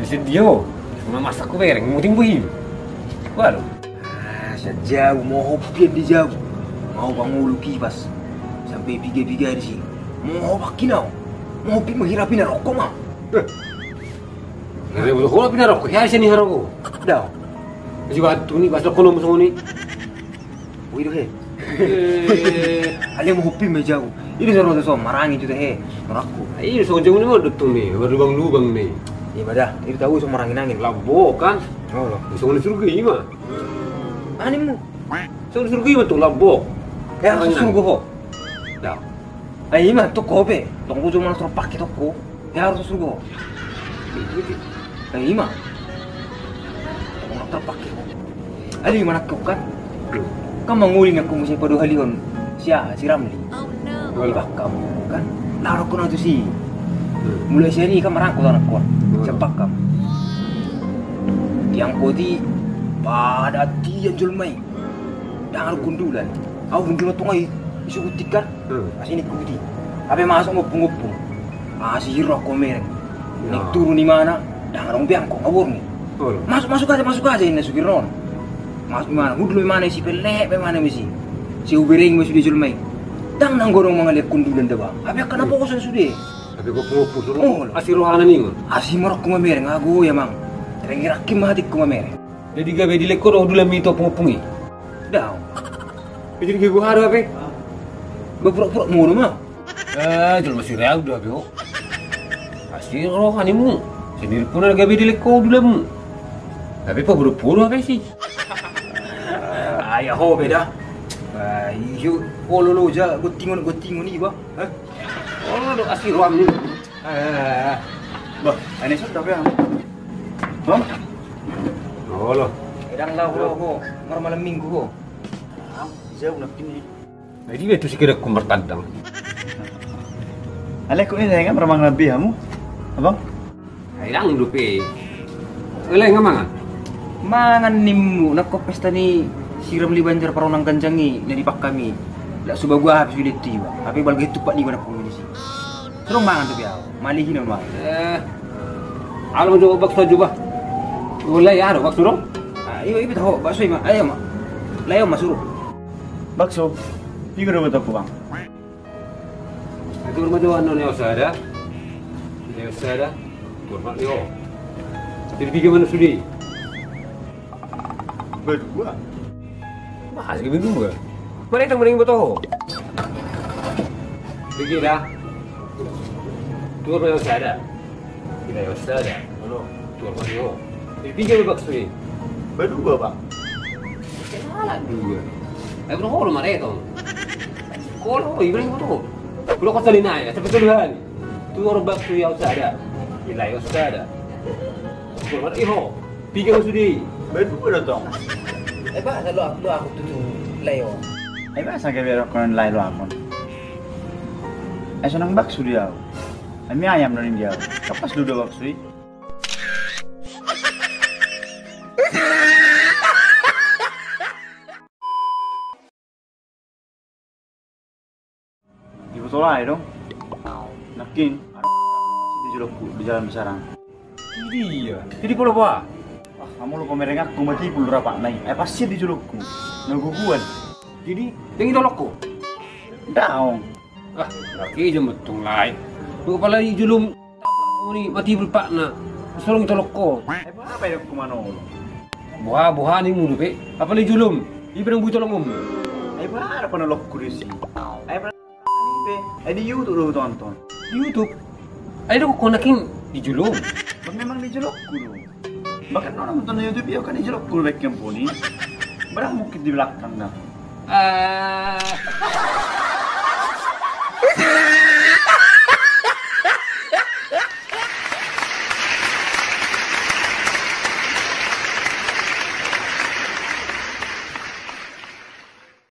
Kasi dia, cuma masak ko bereng, muting buhim. Walau. Sejauh mau hobian di jauh, mau bangun kipas sampai piga-piga di sini. Mau pakinau, mau hobi menghirapi rokok mah. Ngeri betul kalau pindah rokok, ya sini haroko. Dah, Kasi batu ni, basta kono musuh ni. wih deh. Alia mau hobi menjauh. Ini seorang tu marangi juga merakku. Ini so jauh ni mau datang ni, berlubang-lubang ni. Iya dah, ini tahu so marangin angin. Labo kan? Oh loh. So ni surga ini mah. Animu. So ni surga ini tu labo. Ya harus surga ho. Dah. Ay mah tu kobe. Tunggu cuma suruh pakai toko. Ya harus surga. Ay mah. Tunggu terpakai. Ali mana kau kan? Kamu menguling aku mesti pada halion si Ramli. Wah kamu kan? Naruh kau nanti sih. Mulai sini kan merangkul anak kau. Cepat kamu. Yang kodi pada tian julmai. Dangar gundulan. Aku gundulan tu ngai isu kutikan. Masih ni kuti. Apa masuk ngopung-ngopung. Si roh kau mereng. Nek turun di mana? Dangar orang biang kau ngawur ni. Masuk aja ini Sugiron. Masuk mana? Hudul mana si pelek, mana mesti. Si ubering mesti dijulmai. Dang nang gorong mga lihat kundulan dah. Apa kenapa kau sudah? Tapi kau pengupu suruh. Asih rohana ni ngon. Asih morok ku mamereng aku ya mang. Terengirakim mahatik ku mamereng. Jadi gawe di lekor roh dulu mito pengupungi. Dah. Jadi gua haru apa? Berpura-pura mulu mah. Jual masih real dah beo. Asih rohani mu. Sendiri pun ada gawe di lekor dulu mu. Tapi apa berpura apa sih? Ayah ho beda. Iyo, lo ja gotingon ni ba? Oh, asih roham ni. Bah, ini sudah apa? Bang? Oh lo. Edang lah ho, malam minggu ho. Jauh nak kini. Jadi itu sih kira kumar tandang. Alek kau ni saya kan ramang lebih kamu, abang? Hilang dupe. Oleh ngamangan. Mangan nimu nak ko pesta ni siram li banjar paronang ganjangi nadi pak kami. Dak suba gua habis video ti ba. Tapi balgi tupak ni mana pun ni sih. Terus mangan tu biar. Malihin on wa. Alam jo bakso juba. Ulai ya bakso dong. Iyo ibu tahu bakso ima. Ayo mak. Layo masuk. Bakso, ini kau betul bang. Itu rumah Johan non ada. Ada. Rumah Leo. Jadi bagaimana sudi? Berdua. Bahas ke berdua. Mana yang mending betul? Pergi dah. Tu rumah ada. Kita ada. Tu rumah Leo. Jadi bagaimana bakso ni? Berdua bang. Kenapa dua? Aku tahu rumah itu. Kalau ibrahim betul. Kalau kau salin aja, seperti dulu ni. Tu orang bakso yang ada. Bila yang ada. Rumah itu. Tiga sudi. Berdua datang. Ba selalu aku tu layo. Masa kau biar kau nilai lu akon. Senang bakso dia. Kami ayam dari dia. Kapas dulu bakso ini. Ibu tolak dong. Nakin. Di jalan besarang. Iya. Jadi kalau apa? Kamu lupa mereng aku mati puluh rapat naik. Pasti di julukku. Nungguan. Jadi yang itu loko. Daong. Laki je betul lain. Lu kepala ni julum. Ni mati berpak na. Sorong itu loko. Apa yang aku mana? Buah ni mulu pe. Apa ni julum? Ibrang buat tolong Apa pernah lokku di sini? Pernah di YouTube lu tonton. Di YouTube. Ayo kau nakin di julum. Memang di julukku lu. Bahkan orang nonton YouTube ya kan di julukku baik yang puni. Barang mungkin di belakang dah.